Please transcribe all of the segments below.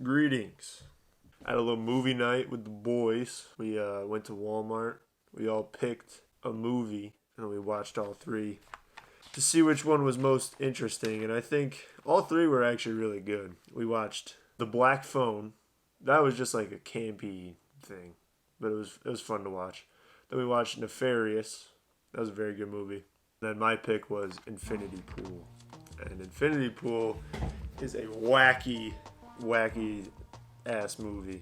Greetings. I had a little movie night with the boys. We went to Walmart. We all picked a movie and we watched all three to see which one was most interesting. And I think all three were actually really good. We watched The Black Phone. That was just like a campy thing, but it was fun to watch. Then we watched Nefarious. That was a very good movie. And then my pick was Infinity Pool. And Infinity Pool is a wacky ass movie.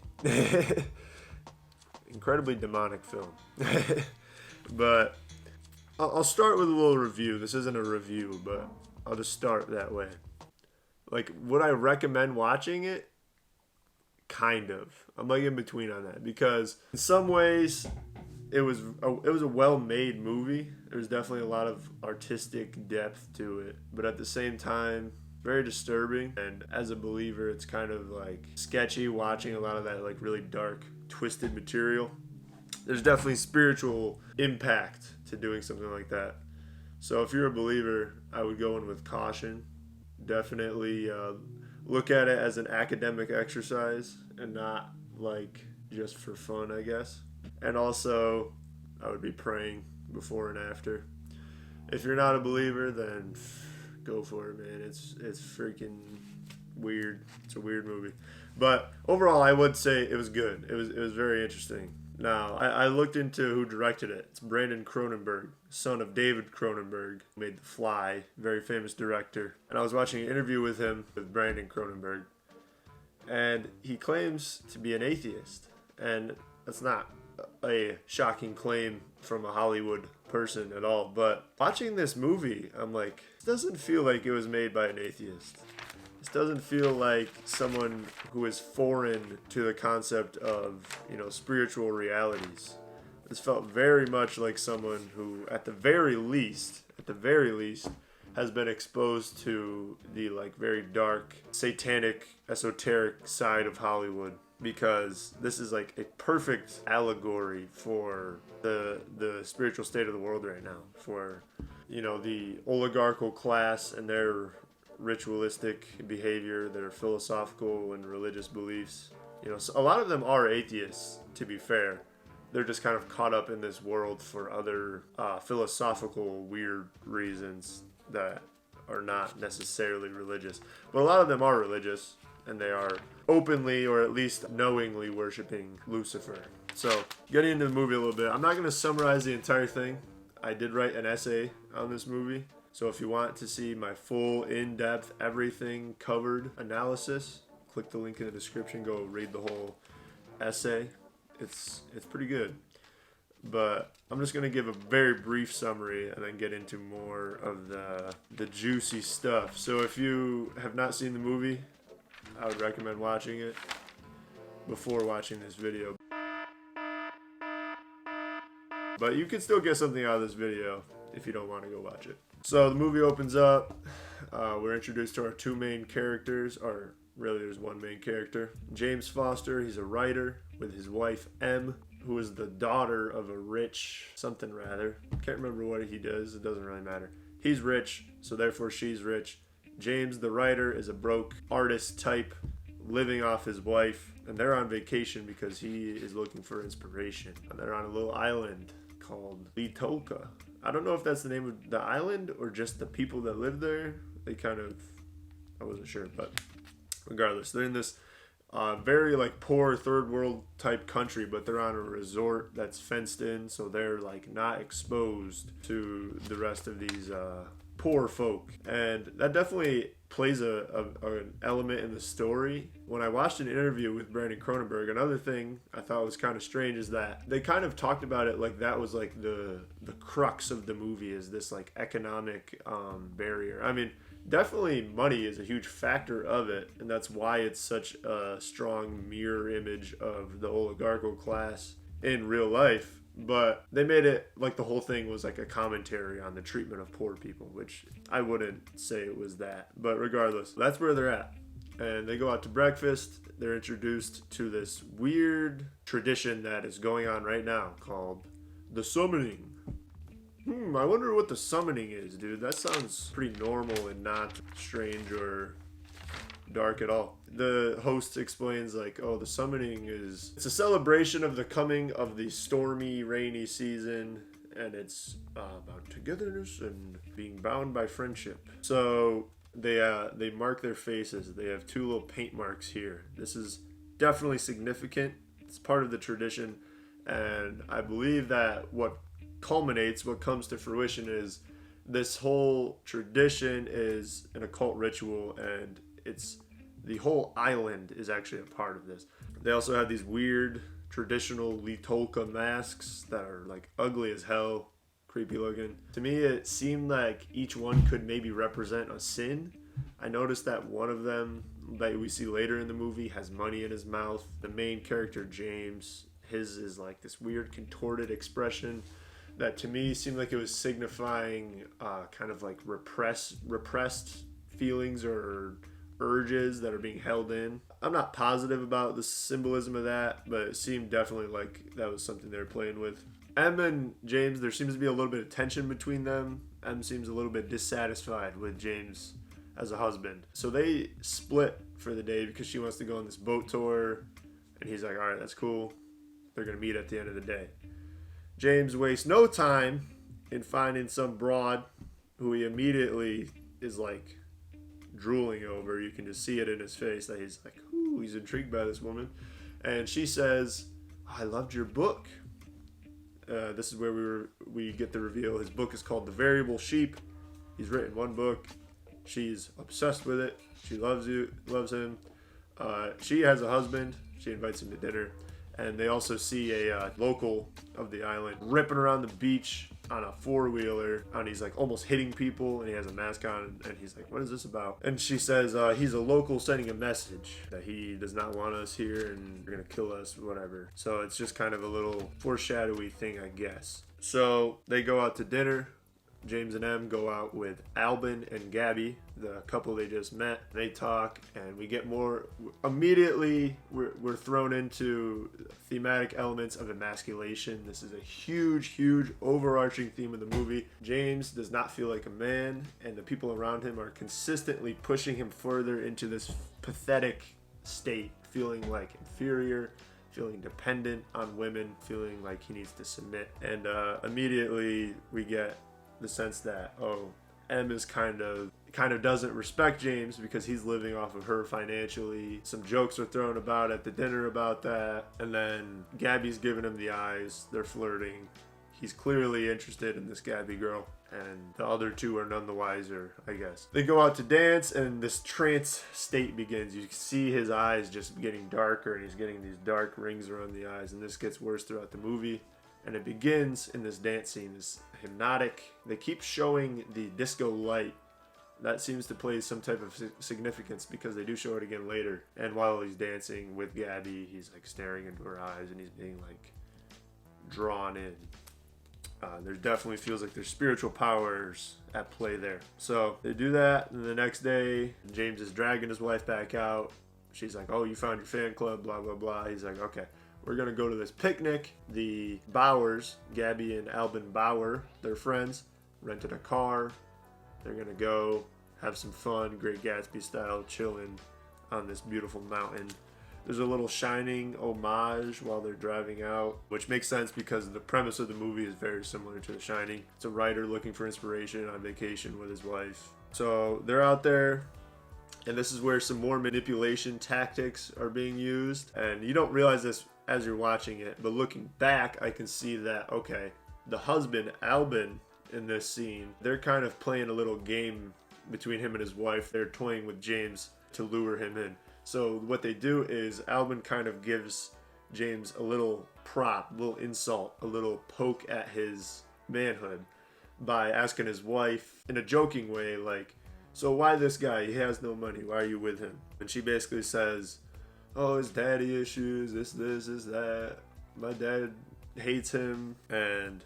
Incredibly demonic film. But I'll start with a little review. This isn't a review, but I'll just start that way. Like, would I recommend watching it? Kind of. I'm like in between on that, because in some ways it was a well-made movie. There's definitely a lot of artistic depth to it, but at the same time, very disturbing. And as a believer, it's kind of like sketchy watching a lot of that like really dark, twisted material. There's definitely spiritual impact to doing something like that. So if you're a believer, I would go in with caution. Definitely look at it as an academic exercise and not like just for fun, I guess. And also, I would be praying before and after. If you're not a believer, then go for it, man. It's freaking weird. It's a weird movie. But overall, I would say it was good. It was very interesting. Now, I looked into who directed it. It's Brandon Cronenberg, son of David Cronenberg, who made The Fly, very famous director. And I was watching an interview with him, with Brandon Cronenberg, and he claims to be an atheist. And that's not a shocking claim from a Hollywood person at all. But watching this movie, I'm like, this doesn't feel like it was made by an atheist. This doesn't feel like someone who is foreign to the concept of, spiritual realities. This felt very much like someone who, at the very least, has been exposed to the like very dark, satanic, esoteric side of Hollywood. Because this is like a perfect allegory for the spiritual state of the world right now. For, the oligarchical class and their ritualistic behavior, their philosophical and religious beliefs. So a lot of them are atheists, to be fair. They're just kind of caught up in this world for other philosophical weird reasons that are not necessarily religious. But a lot of them are religious, and they are openly or at least knowingly worshiping Lucifer. So getting into the movie a little bit, I'm not going to summarize the entire thing. I did write an essay on this movie. So if you want to see my full, in-depth, everything covered analysis, click the link in the description, go read the whole essay. It's pretty good. But I'm just going to give a very brief summary and then get into more of the juicy stuff. So if you have not seen the movie, I would recommend watching it before watching this video. But you can still get something out of this video if you don't want to go watch it. So the movie opens up. We're introduced to our two main characters, or really there's one main character. James Foster, he's a writer with his wife Em, who is the daughter of a rich something rather. Can't remember what he does. It doesn't really matter. He's rich, so therefore she's rich. James, the writer, is a broke artist type living off his wife, and they're on vacation because he is looking for inspiration. And they're on a little island called Litolka. I don't know if that's the name of the island or just the people that live there. I wasn't sure, but regardless, they're in this very like poor third world type country, but they're on a resort that's fenced in, so they're like not exposed to the rest of these poor folk. And that definitely plays an element in the story. When I watched an interview with Brandon Cronenberg, another thing I thought was kind of strange is that they kind of talked about it like that was like the crux of the movie, is this like economic barrier. I mean, definitely money is a huge factor of it, and that's why it's such a strong mirror image of the oligarchical class in real life. But they made it like the whole thing was like a commentary on the treatment of poor people, which I wouldn't say it was that. But regardless, that's where they're at. And they go out to breakfast. They're introduced to this weird tradition that is going on right now called the summoning. I wonder what the summoning is, dude. That sounds pretty normal and not strange or dark at all. The host explains like, oh, the summoning it's a celebration of the coming of the stormy, rainy season, and it's about togetherness and being bound by friendship. So they mark their faces. They have two little paint marks here. This is definitely significant. It's part of the tradition, and I believe that what comes to fruition is this whole tradition is an occult ritual, and it's the whole island is actually a part of this. They also have these weird traditional Litolka masks that are like ugly as hell, creepy looking. To me, it seemed like each one could maybe represent a sin. I noticed that one of them that we see later in the movie has money in his mouth. The main character, James, his is like this weird contorted expression that to me seemed like it was signifying kind of like repressed feelings or urges that are being held in. I'm not positive about the symbolism of that, but it seemed definitely like that was something they were playing with. Em and James, there seems to be a little bit of tension between them. Em seems a little bit dissatisfied with James as a husband. So they split for the day because she wants to go on this boat tour, and he's like, all right, that's cool. They're going to meet at the end of the day. James wastes no time in finding some broad who he immediately is like drooling over. You can just see it in his face that he's like, ooh, he's intrigued by this woman. And she says, I loved your book. This is where we get the reveal. His book is called The Variable Sheep. He's written one book. She's obsessed with it. She loves him. She has a husband. She invites him to dinner. And they also see a local of the island ripping around the beach on a four-wheeler, and he's like almost hitting people, and he has a mask on, and he's like, what is this about? And she says he's a local sending a message that he does not want us here and they're gonna kill us, whatever. So it's just kind of a little foreshadowy thing, I guess. So they go out to dinner. James and Em go out with Albin and Gabby, the couple they just met. They talk, and we get more. Immediately, we're thrown into thematic elements of emasculation. This is a huge overarching theme of the movie. James does not feel like a man, and the people around him are consistently pushing him further into this pathetic state, feeling like inferior, feeling dependent on women, feeling like he needs to submit. And immediately we get the sense that Em is kind of doesn't respect James because he's living off of her financially. Some jokes are thrown about at the dinner about that, and then Gabby's giving him the eyes. They're flirting. He's clearly interested in this Gabby girl, and the other two are none the wiser, I guess. They go out to dance, and this trance state begins. You can see his eyes just getting darker, and he's getting these dark rings around the eyes, and this gets worse throughout the movie. And it begins in this dance scene, this hypnotic. They keep showing the disco light. That seems to play some type of significance because they do show it again later. And while he's dancing with Gabby, he's like staring into her eyes and he's being like drawn in. There definitely feels like there's spiritual powers at play there. So they do that, and the next day, James is dragging his wife back out. She's like, oh, you found your fan club, blah, blah, blah. He's like, okay. We're going to go to this picnic. The Bowers, Gabby and Albin Bauer, they're friends, rented a car. They're going to go have some fun, Great Gatsby style, chilling on this beautiful mountain. There's a little Shining homage while they're driving out, which makes sense because the premise of the movie is very similar to The Shining. It's a writer looking for inspiration on vacation with his wife. So they're out there. And this is where some more manipulation tactics are being used. And you don't realize this as you're watching it, but looking back, I can see that, okay, the husband, Albin, in this scene, they're kind of playing a little game between him and his wife. They're toying with James to lure him in. So what they do is Albin kind of gives James a little prop, a little insult, a little poke at his manhood by asking his wife in a joking way, like, so why this guy? He has no money. Why are you with him? And she basically says, oh, his daddy issues, this, that. My dad hates him. And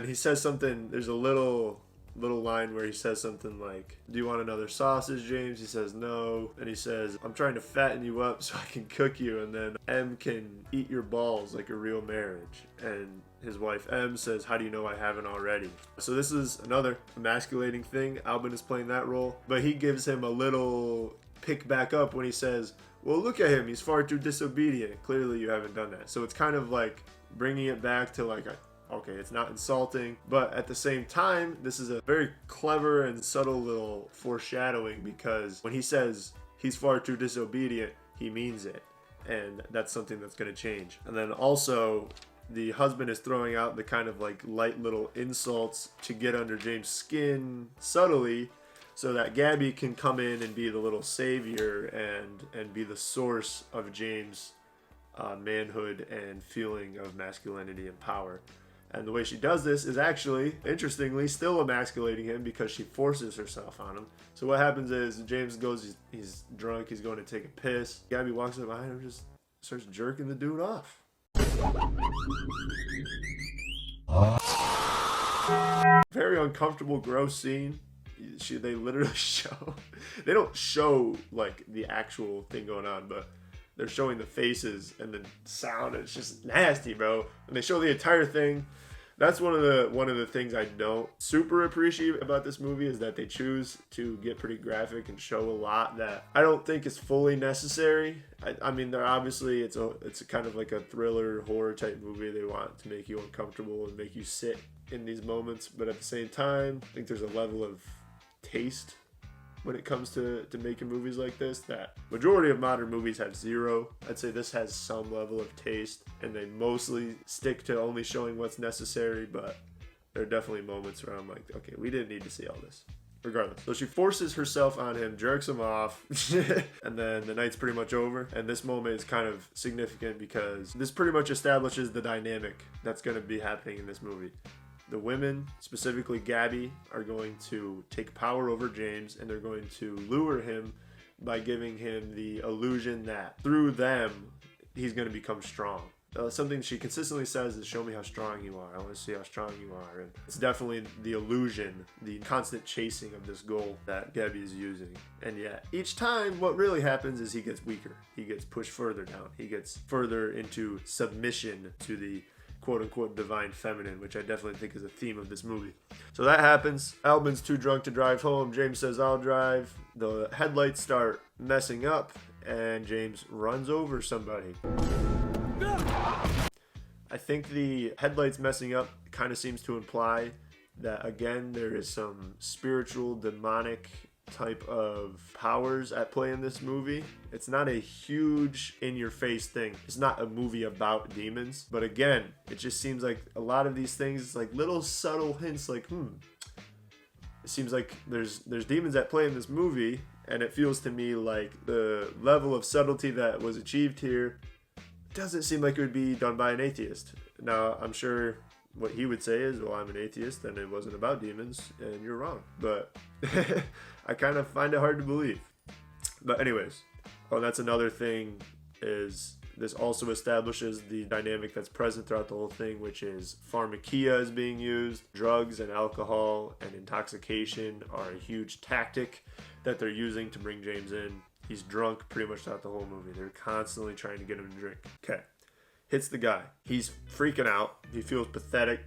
he says something, there's a little line where he says something like, do you want another sausage, James? He says no. And he says, I'm trying to fatten you up so I can cook you, and then Em can eat your balls like a real marriage. And his wife Em says, how do you know I haven't already? So this is another emasculating thing. Albin is playing that role, but he gives him a little pick back up when he says, well, look at him, he's far too disobedient. Clearly you haven't done that. So it's kind of like bringing it back to like, okay, it's not insulting, but at the same time, this is a very clever and subtle little foreshadowing, because when he says he's far too disobedient, he means it. And that's something that's going to change. And then also, the husband is throwing out the kind of like light little insults to get under James' skin subtly, so that Gabby can come in and be the little savior and be the source of James' manhood and feeling of masculinity and power. And the way she does this is actually, interestingly, still emasculating him, because she forces herself on him. So what happens is James goes, he's drunk, he's going to take a piss. Gabby walks up behind him, just starts jerking the dude off. Very uncomfortable, gross scene. They literally show, they don't show like the actual thing going on, but they're showing the faces and the sound. It's just nasty, bro. And they show the entire thing. That's one of the things I don't super appreciate about this movie, is that they choose to get pretty graphic and show a lot that I don't think is fully necessary. I mean, they're obviously, it's a kind of like a thriller horror type movie. They want to make you uncomfortable and make you sit in these moments, but at the same time, I think there's a level of taste when it comes to making movies like this that majority of modern movies have zero. I'd say this has some level of taste, and they mostly stick to only showing what's necessary, but there are definitely moments where I'm like, okay, we didn't need to see all this. Regardless. So she forces herself on him, jerks him off, and then the night's pretty much over. And this moment is kind of significant because this pretty much establishes the dynamic that's going to be happening in this movie. The women, specifically Gabby, are going to take power over James, and they're going to lure him by giving him the illusion that through them, he's going to become strong. Something she consistently says is, show me how strong you are. I want to see how strong you are. And it's definitely the illusion, the constant chasing of this goal that Gabby is using. And yet, each time what really happens is he gets weaker. He gets pushed further down. He gets further into submission to the quote-unquote divine feminine, which I definitely think is a theme of this movie. So that happens. Albin's too drunk to drive home. James says, I'll drive. The headlights start messing up, and James runs over somebody. I think the headlights messing up kind of seems to imply that, again, there is some spiritual, demonic type of powers at play in this movie. It's not a huge in-your-face thing. It's not a movie about demons. But again, it just seems like a lot of these things, it's like little subtle hints like, it seems like there's demons at play in this movie, and it feels to me like the level of subtlety that was achieved here doesn't seem like it would be done by an atheist. Now, I'm sure what he would say is, well, I'm an atheist and it wasn't about demons, and you're wrong. But I kind of find it hard to believe. But anyways, that's another thing, is this also establishes the dynamic that's present throughout the whole thing, which is pharmakia is being used. Drugs and alcohol and intoxication are a huge tactic that they're using to bring James in. He's drunk pretty much throughout the whole movie. They're constantly trying to get him to drink. Okay. Hits the guy. He's freaking out. He feels pathetic.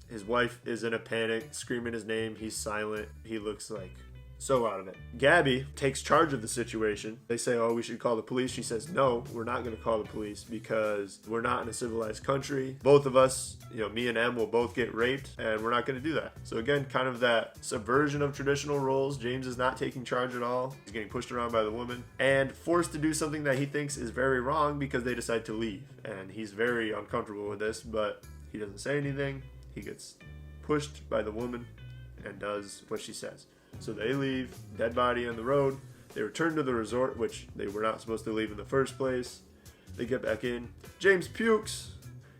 His wife is in a panic, screaming his name. He's silent. He looks like so out of it. Gabby takes charge of the situation. They say, oh, we should call the police. She says, no, we're not going to call the police because we're not in a civilized country. Both of us, me and Em will both get raped, and we're not going to do that. So again, kind of that subversion of traditional roles. James is not taking charge at all. He's getting pushed around by the woman and forced to do something that he thinks is very wrong because they decide to leave. And he's very uncomfortable with this, but he doesn't say anything. He gets pushed by the woman and does what she says. So they leave, dead body on the road. They return to the resort, which they were not supposed to leave in the first place. They get back in. James pukes.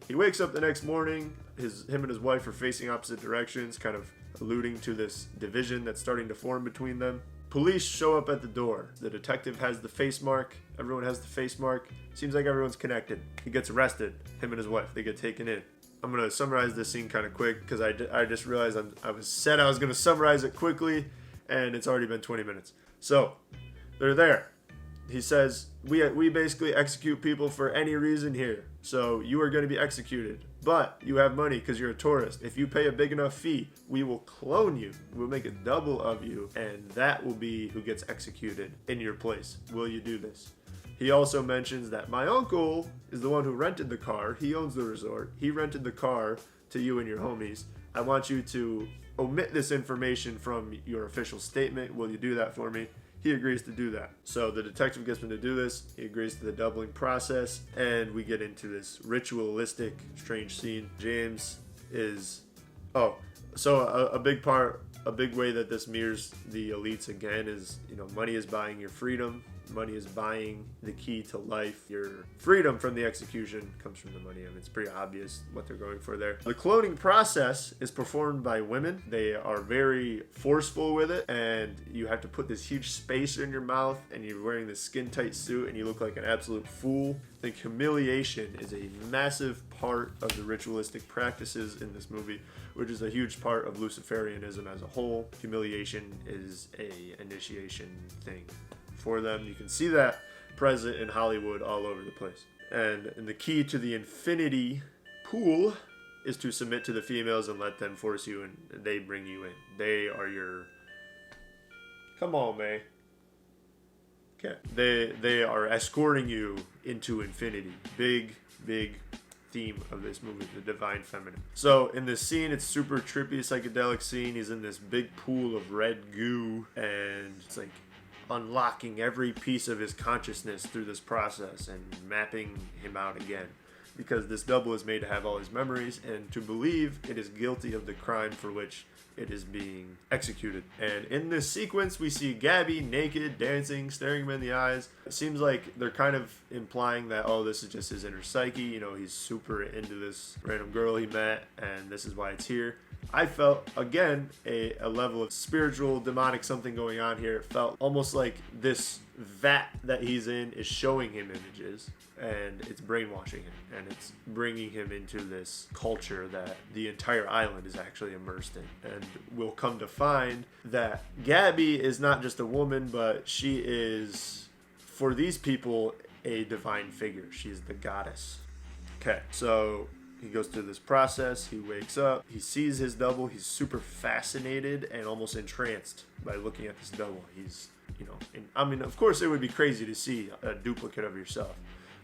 He wakes up the next morning. Him and his wife are facing opposite directions, kind of alluding to this division that's starting to form between them. Police show up at the door. The detective has the face mark. Everyone has the face mark. Seems like everyone's connected. He gets arrested. Him and his wife, they get taken in. I'm going to summarize this scene kind of quick because I just realized I was going to summarize it quickly, and it's already been 20 minutes. So, they're there. he says, we basically execute people for any reason here. So you are going to be executed. But you have money because you're a tourist. If you pay a big enough fee, we will clone you. We'll make a double of you. And that will be who gets executed in your place. Will you do this? He also mentions that my uncle is the one who rented the car. He owns the resort. He rented the car to you and your homies. I want you to omit this information from your official statement. Will you do that for me? He agrees to do that. So the detective gets him to do this. He agrees to the doubling process, and we get into this ritualistic, strange scene. James is... a big way that this mirrors the elites again is, money is buying your freedom. Money is buying the key to life. Your freedom from the execution comes from the money. I mean, it's pretty obvious what they're going for there. The cloning process is performed by women. They are very forceful with it, and you have to put this huge spacer in your mouth, and you're wearing this skin-tight suit, and you look like an absolute fool. I think humiliation is a massive part of the ritualistic practices in this movie, which is a huge part of Luciferianism as a whole. Humiliation is a initiation thing for them. You can see that present in Hollywood all over the place. And the key to the infinity pool is to submit to the females and let them force you, and they bring you in. They are your... Come on, May. Okay. They are escorting you into infinity. Big theme of this movie, the divine feminine. So in this scene, it's super trippy, psychedelic scene. He's in this big pool of red goo, and it's like unlocking every piece of his consciousness through this process and mapping him out again, because this double is made to have all his memories and to believe it is guilty of the crime for which it is being executed. And in this sequence, we see Gabby naked, dancing, staring him in the eyes. It seems like they're kind of implying that, this is just his inner psyche. He's super into this random girl he met, and this is why it's here. I felt, again, a level of spiritual, demonic something going on here. It felt almost like this vat that he's in is showing him images, and it's brainwashing him, and it's bringing him into this culture that the entire island is actually immersed in. And we'll come to find that Gabby is not just a woman, but she is, for these people, a divine figure. She's the goddess. Okay, so he goes through this process. He wakes up. He sees his double. He's super fascinated and almost entranced by looking at this double. He's, of course, it would be crazy to see a duplicate of yourself,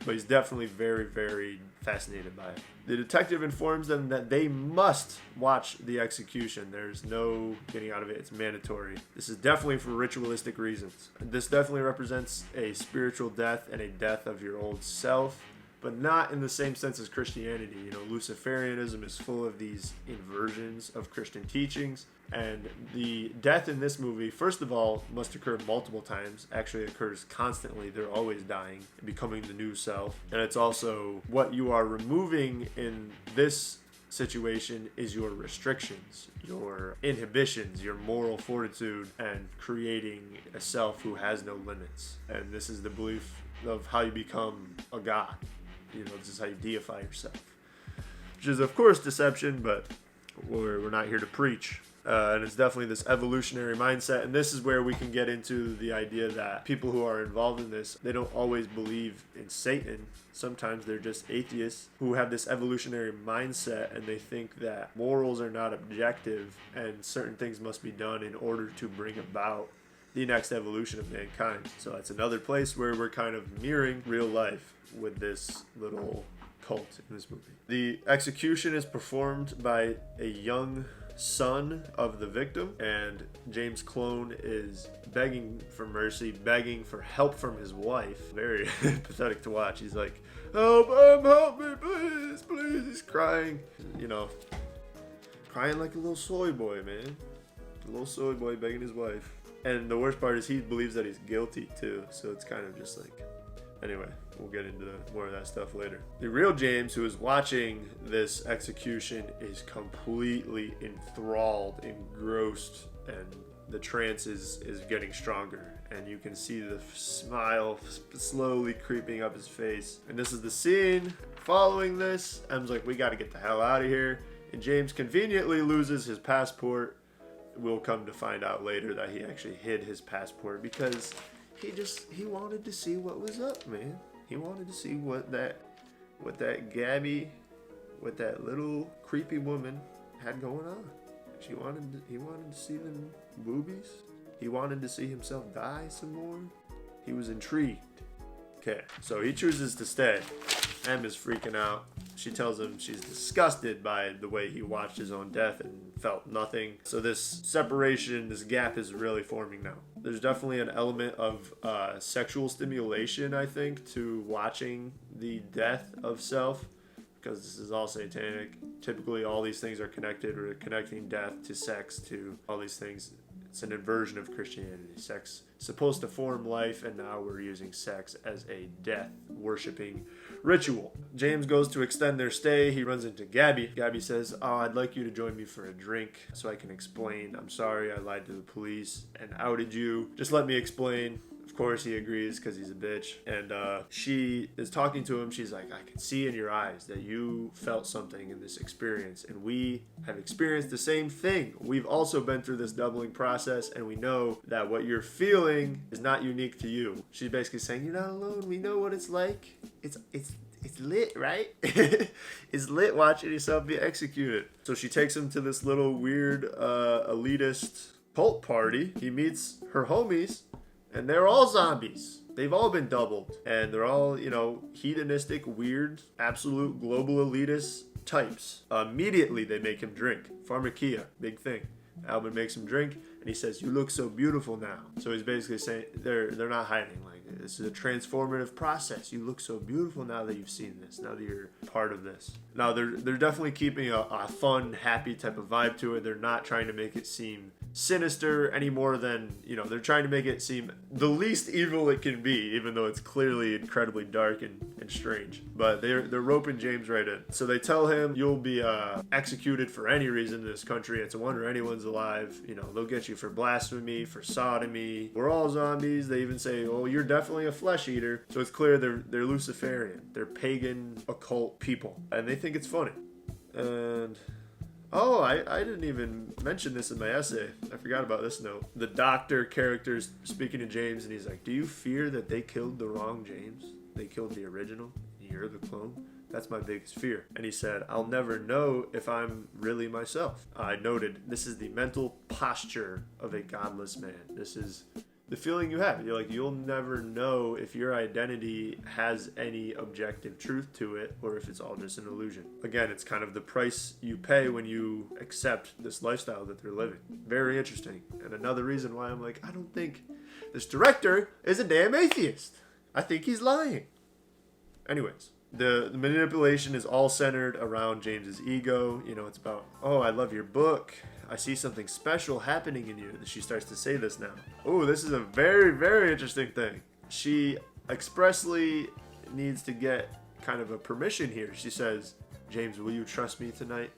but he's definitely very, very fascinated by it. The detective informs them that they must watch the execution. There's no getting out of it. It's mandatory. This is definitely for ritualistic reasons. This definitely represents a spiritual death and a death of your old self, but not in the same sense as Christianity. Luciferianism is full of these inversions of Christian teachings, and the death in this movie, first of all, must occur multiple times. Actually occurs constantly. They're always dying and becoming the new self. And it's also what you are removing in this situation is your restrictions, your inhibitions, your moral fortitude, and creating a self who has no limits. And this is the belief of how you become a god. This is how you deify yourself, which is of course deception, but we're not here to preach. And it's definitely this evolutionary mindset, and this is where we can get into the idea that people who are involved in this, they don't always believe in Satan. Sometimes they're just atheists who have this evolutionary mindset, and they think that morals are not objective and certain things must be done in order to bring about the next evolution of mankind. So that's another place where we're kind of mirroring real life with this little cult in this movie. The execution is performed by a young son of the victim, and James Clone is begging for mercy, begging for help from his wife. Very pathetic to watch. He's like, help me, please. He's crying, crying like a little soy boy, man. A little soy boy begging his wife. And the worst part is he believes that he's guilty too, so it's kind of just like... Anyway, we'll get into more of that stuff later. The real James, who is watching this execution, is completely enthralled, engrossed, and the trance is getting stronger. And you can see the smile slowly creeping up his face. And this is the scene following this. Em's like, we got to get the hell out of here. And James conveniently loses his passport. We'll come to find out later that he actually hid his passport because he wanted to see what was up, man. He wanted to see what that Gabby, what that little creepy woman had going on. He wanted to see them boobies. He wanted to see himself die some more. He was intrigued. Okay, so he chooses to stay. Em is freaking out. She tells him she's disgusted by the way he watched his own death and felt nothing. So this separation, this gap is really forming now. There's definitely an element of sexual stimulation, I think, to watching the death of self, because this is all satanic. Typically, all these things are connected. We're connecting death to sex, to all these things. It's an inversion of Christianity. Sex is supposed to form life, and now we're using sex as a death-worshipping ritual. James goes to extend their stay. He runs into Gabby. Gabby says, "Oh, I'd like you to join me for a drink so I can explain. I'm sorry I lied to the police and outed you. Just let me explain." Of course, he agrees because he's a bitch. And she is talking to him. She's like, "I can see in your eyes that you felt something in this experience. And we have experienced the same thing. We've also been through this doubling process. And we know that what you're feeling is not unique to you." She's basically saying, "You're not alone. We know what it's like. It's lit, right?" It's lit watching yourself be executed. So she takes him to this little weird elitist cult party. He meets her homies. And they're all zombies. They've all been doubled. And they're all, hedonistic, weird, absolute global elitist types. Immediately, they make him drink. Pharmakia, big thing. Alvin makes him drink, and he says, "You look so beautiful now." So he's basically saying, they're not hiding. Like, this is a transformative process. You look so beautiful now that you've seen this, now that you're part of this. Now, they're definitely keeping a fun, happy type of vibe to it. They're not trying to make it seem sinister any more than, they're trying to make it seem the least evil it can be, even though it's clearly incredibly dark and strange. But they're roping James right in. So they tell him, "You'll be executed for any reason in this country. It's a wonder anyone's alive. They'll get you for blasphemy, for sodomy. We're all zombies." They even say, "Oh, you're definitely a flesh eater." So it's clear they're Luciferian. They're pagan occult people, and they think it's funny. And I didn't even mention this in my essay. I forgot about this note. The doctor character's speaking to James, and he's like, "Do you fear that they killed the wrong James? They killed the original, and you're the clone? That's my biggest fear." And he said, "I'll never know if I'm really myself." I noted, this is the mental posture of a godless man. This is the feeling you have. You're like, you'll never know if your identity has any objective truth to it or if it's all just an illusion. Again, it's kind of the price you pay when you accept this lifestyle that they're living. Very interesting. And another reason why I'm like, I don't think this director is a damn atheist. I think he's lying. Anyways, the manipulation is all centered around James's ego. It's about, "Oh, I love your book. I see something special happening in you." She starts to say this now. Oh, this is a very, very interesting thing. She expressly needs to get kind of a permission here. She says, "James, will you trust me tonight?"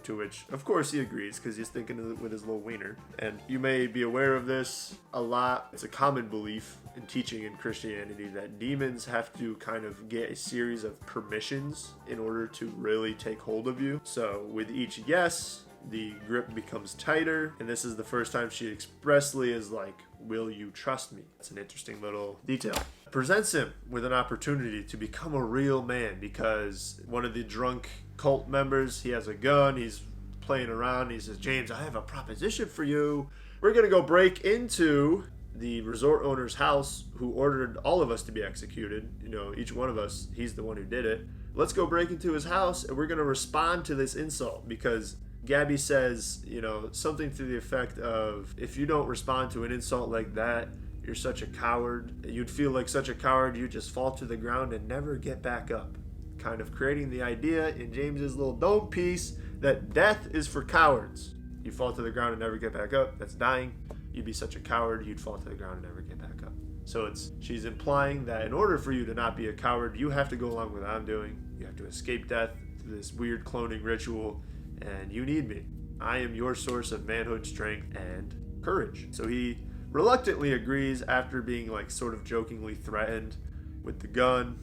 To which, of course, he agrees because he's thinking with his little wiener. And you may be aware of this a lot. It's a common belief in teaching in Christianity that demons have to kind of get a series of permissions in order to really take hold of you. So with each yes, the grip becomes tighter, and this is the first time she expressly is like, "Will you trust me?" It's an interesting little detail. Presents him with an opportunity to become a real man, because one of the drunk cult members, he has a gun, he's playing around, he says, "James, I have a proposition for you. We're gonna go break into the resort owner's house who ordered all of us to be executed. Each one of us, he's the one who did it. Let's go break into his house, and we're gonna respond to this insult," because Gabby says, something to the effect of, "If you don't respond to an insult like that, you're such a coward. You'd feel like such a coward, you'd just fall to the ground and never get back up." Kind of creating the idea in James's little dome piece that death is for cowards. You fall to the ground and never get back up. That's dying. You'd be such a coward, you'd fall to the ground and never get back up. So she's implying that in order for you to not be a coward, you have to go along with what I'm doing. You have to escape death through this weird cloning ritual. And you need me. I am your source of manhood, strength, and courage. So he reluctantly agrees after being sort of jokingly threatened with the gun.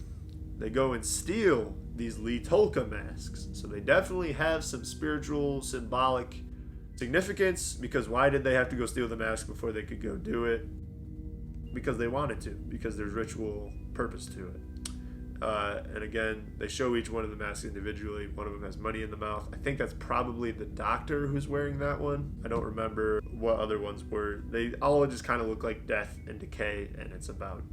They go and steal these Lee Tolka masks. So they definitely have some spiritual, symbolic significance, because why did they have to go steal the mask before they could go do it? because they wanted to, because there's ritual purpose to it. And again, they show each one of the masks individually. One of them has money in the mouth. I think that's probably the doctor who's wearing that one. I don't remember what other ones were. They all just kind of look like death and decay, and it's about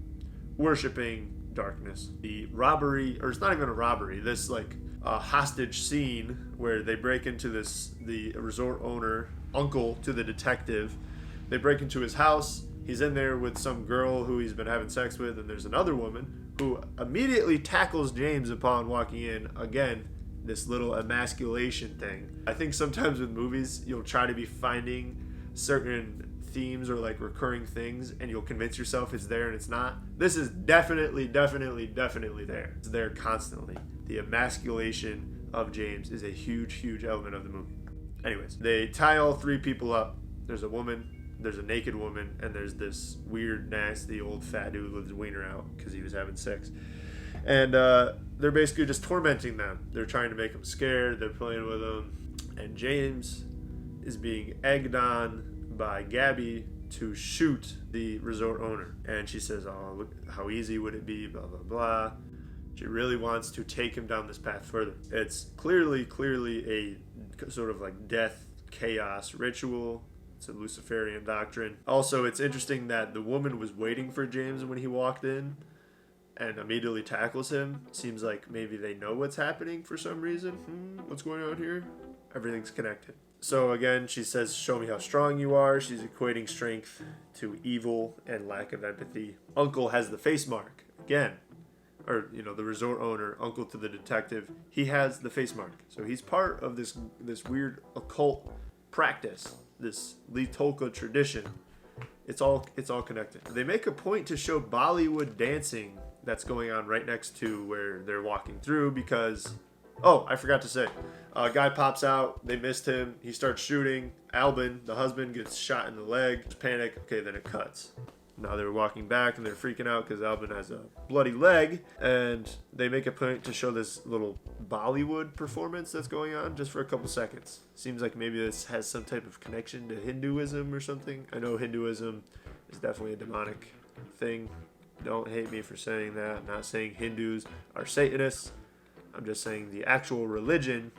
worshiping darkness. The robbery, or it's not even a robbery, this like hostage scene where they break into the resort owner, uncle to the detective. They break into his house. He's in there with some girl who he's been having sex with, and there's another woman who immediately tackles James upon walking in. Again, this little emasculation thing. I think sometimes with movies, you'll try to be finding certain themes or like recurring things, and you'll convince yourself it's there and it's not. This is definitely there. It's there constantly. The emasculation of James is a huge element of the movie. Anyways, they tie all three people up. There's a woman, there's a naked woman, and there's this weird, nasty old fat dude with his wiener out because he was having sex. And they're basically just tormenting them. They're trying to make them scared. They're playing with them. And James is being egged on by Gabby to shoot the resort owner. And she says, oh, look, how easy would it be, blah, blah, blah. She really wants to take him down this path further. It's clearly a sort of like death, chaos ritual. It's a Luciferian doctrine. Also, it's interesting that the woman was waiting for James when he walked in and immediately tackles him. Seems like maybe they know what's happening for some reason. What's going on here? Everything's connected. So again, she says, show me how strong you are. She's equating strength to evil and lack of empathy. Uncle has the face mark. Again, or, the resort owner, uncle to the detective, he has the face mark. So he's part of this weird occult practice, this Lee Tolka tradition. It's all connected. They make a point to show Bollywood dancing that's going on right next to where they're walking through because, oh, I forgot to say, a guy pops out, they missed him, he starts shooting. Albin, the husband, gets shot in the leg. Panic. Okay, then it cuts. Now they're walking back and they're freaking out because Albin has a bloody leg, and they make a point to show this little Bollywood performance that's going on just for a couple seconds. Seems like maybe this has some type of connection to Hinduism or something. I know Hinduism is definitely a demonic thing. Don't hate me for saying that. I'm not saying Hindus are Satanists. I'm just saying the actual religion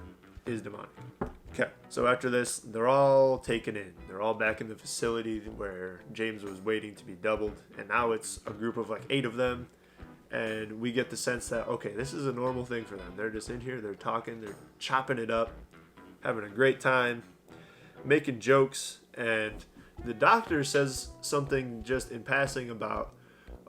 is demonic. Okay, so after this, they're all taken in. They're all back in the facility where James was waiting to be doubled, and now it's a group of like 8 of them, and we get the sense that, okay, this is a normal thing for them. They're just in here, they're talking, they're chopping it up, having a great time, making jokes, and the doctor says something just in passing about,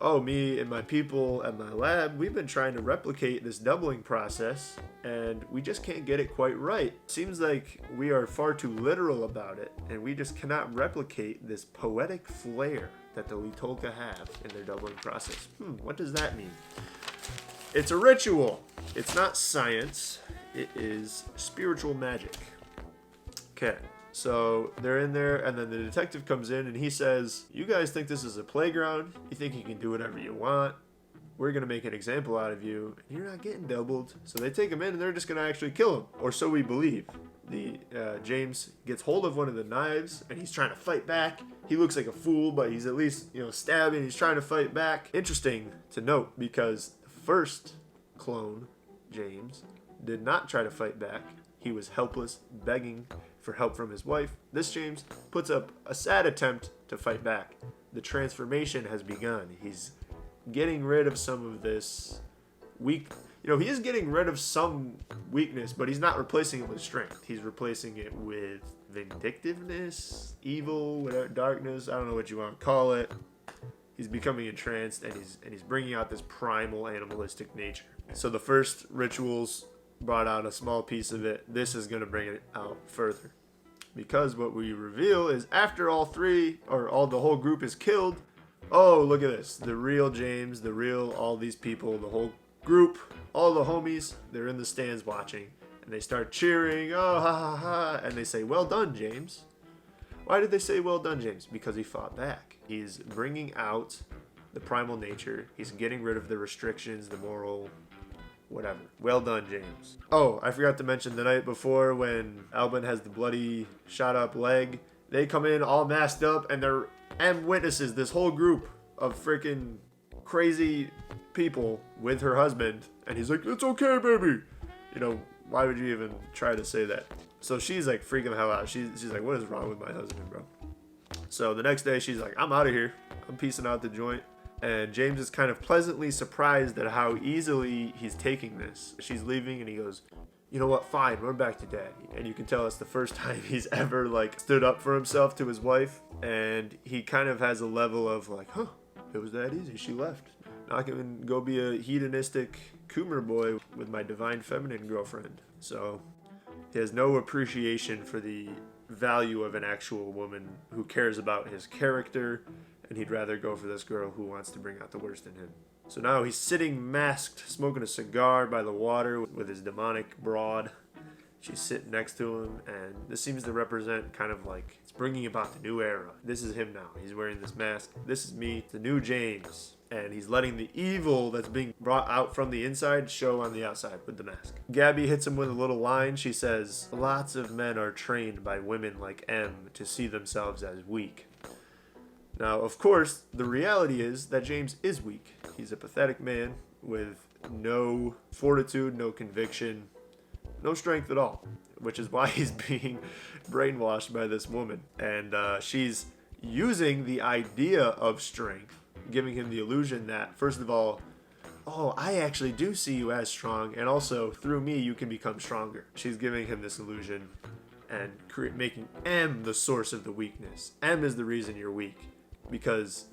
oh, me and my people at my lab, we've been trying to replicate this doubling process, and we just can't get it quite right. Seems like we are far too literal about it, and we just cannot replicate this poetic flair that the Litolka have in their doubling process. What does that mean? It's a ritual. It's not science. It is spiritual magic. Okay. So they're in there, and then the detective comes in and he says, you guys think this is a playground? You think you can do whatever you want? We're going to make an example out of you. You're not getting doubled. So they take him in and they're just going to actually kill him. Or so we believe. James gets hold of one of the knives and he's trying to fight back. He looks like a fool, but he's at least, stabbing. He's trying to fight back. Interesting to note because the first clone, James, did not try to fight back. He was helpless, begging for help from his wife. This James puts up a sad attempt to fight back. The transformation has begun. He's getting rid of some of this he is getting rid of some weakness, but he's not replacing it with strength. He's replacing it with vindictiveness, evil, whatever, darkness. I don't know what you want to call it. He's becoming entranced, and he's bringing out this primal animalistic nature. So the first rituals brought out a small piece of it. This is going to bring it out further. Because what we reveal is after the whole group is killed, oh, look at this. The real James, all these people, the whole group, all the homies, they're in the stands watching. And they start cheering, oh, ha, ha, ha. And they say, well done, James. Why did they say well done, James? Because he fought back. He's bringing out the primal nature. He's getting rid of the restrictions, the moral whatever. Well done, James. Oh, I forgot to mention the night before when Albin has the bloody shot up leg, they come in all masked up and they're witnesses, this whole group of freaking crazy people with her husband, and he's like, it's okay, baby. You know, why would you even try to say that? So she's like freaking the hell out. She's like, what is wrong with my husband, bro? So the next day she's like, I'm out of here. I'm peacing out the joint. And James is kind of pleasantly surprised at how easily he's taking this. She's leaving and he goes, you know what, fine, run back to daddy. And you can tell it's the first time he's ever like stood up for himself to his wife. And he kind of has a level of like, huh, it was that easy. She left. Now I can go be a hedonistic Coomer boy with my divine feminine girlfriend. So he has no appreciation for the value of an actual woman who cares about his character, and he'd rather go for this girl who wants to bring out the worst in him. So now he's sitting masked, smoking a cigar by the water with his demonic broad. She's sitting next to him, and this seems to represent kind of like it's bringing about the new era. This is him now. He's wearing this mask. This is me, the new James. And he's letting the evil that's being brought out from the inside show on the outside with the mask. Gabby hits him with a little line. She says, lots of men are trained by women like M to see themselves as weak. Now, of course, the reality is that James is weak. He's a pathetic man with no fortitude, no conviction, no strength at all, which is why he's being brainwashed by this woman. And she's using the idea of strength, giving him the illusion that, first of all, oh, I actually do see you as strong, and also through me you can become stronger. She's giving him this illusion and making M the source of the weakness. M is the reason you're weak, because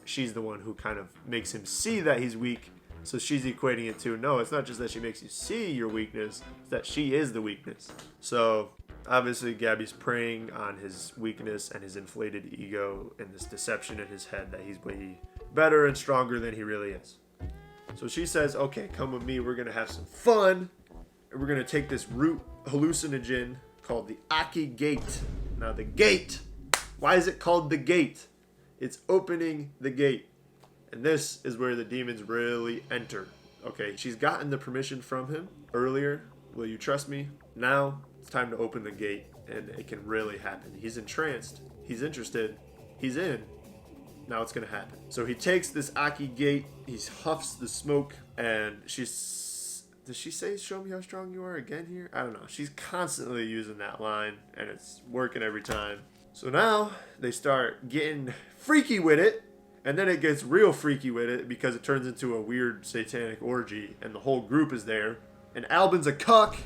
she's the one who kind of makes him see that he's weak. So she's equating it to, no, it's not just that she makes you see your weakness, it's that she is the weakness. So obviously Gabby's preying on his weakness and his inflated ego and this deception in his head that he's way better and stronger than he really is. So she says, okay, come with me, we're going to have some fun, and we're going to take this root hallucinogen called the Aki Gate. Now the gate, why is it called the gate? It's opening the gate. And this is where the demons really enter. Okay, she's gotten the permission from him earlier. Will you trust me? Now it's time to open the gate, and it can really happen. He's entranced. He's interested. He's in. Now it's going to happen. So he takes this Aki gate. He huffs the smoke, and does she say, show me how strong you are again here? I don't know. She's constantly using that line, and it's working every time. So now they start getting freaky with it. And then it gets real freaky with it because it turns into a weird satanic orgy and the whole group is there. And Albin's a cuck.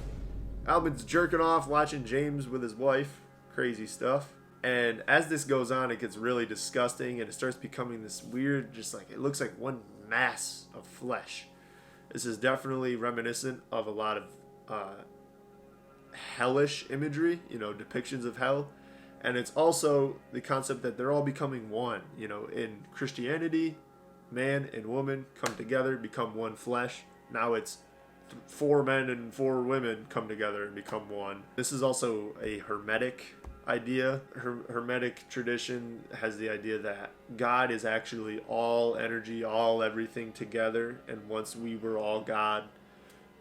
Albin's jerking off watching James with his wife. Crazy stuff. And as this goes on, it gets really disgusting and it starts becoming this weird, just like, it looks like one mass of flesh. This is definitely reminiscent of a lot of hellish imagery, depictions of hell. And it's also the concept that they're all becoming one. In Christianity, man and woman come together, become one flesh. Now it's 4 men and 4 women come together and become one. This is also a Hermetic idea. Hermetic tradition has the idea that God is actually all energy, all everything together. And once we were all God,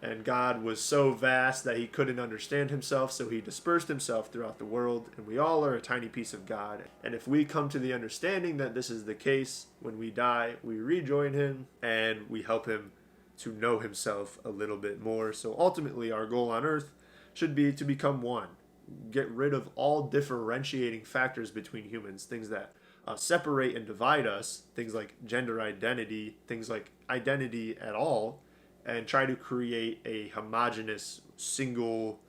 and God was so vast that he couldn't understand himself, so he dispersed himself throughout the world, and we all are a tiny piece of God. And if we come to the understanding that this is the case, when we die, we rejoin him, and we help him to know himself a little bit more. So ultimately, our goal on earth should be to become one. Get rid of all differentiating factors between humans, things that separate and divide us, things like gender identity, things like identity at all, and try to create a homogenous single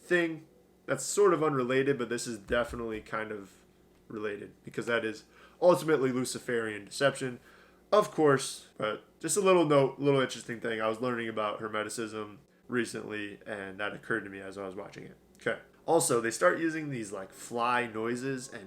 thing that's sort of unrelated, but this is definitely kind of related because that is ultimately Luciferian deception, of course. But just a little interesting thing. I was learning about Hermeticism recently, and that occurred to me as I was watching it. Okay. Also, they start using these like fly noises, and